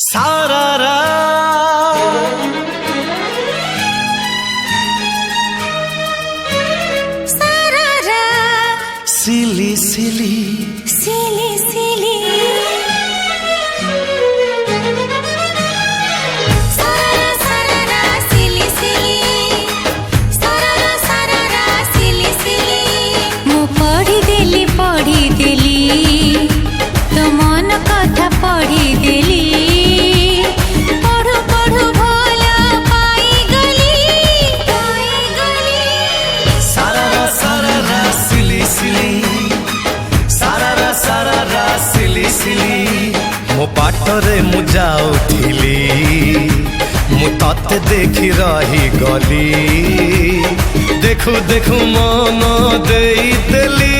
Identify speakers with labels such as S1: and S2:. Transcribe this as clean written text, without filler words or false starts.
S1: सारारा
S2: सारारा
S1: सिली सिली
S2: सिली सिली सारारा सारारा सिली सिली सारारा सारारा सिली सिली मु पढ़ी देली तो मन कथा पढ़ी देली
S1: मो बाटरे मु जाउथिली मु तते देखि रही गली देखु देखु मन देई देली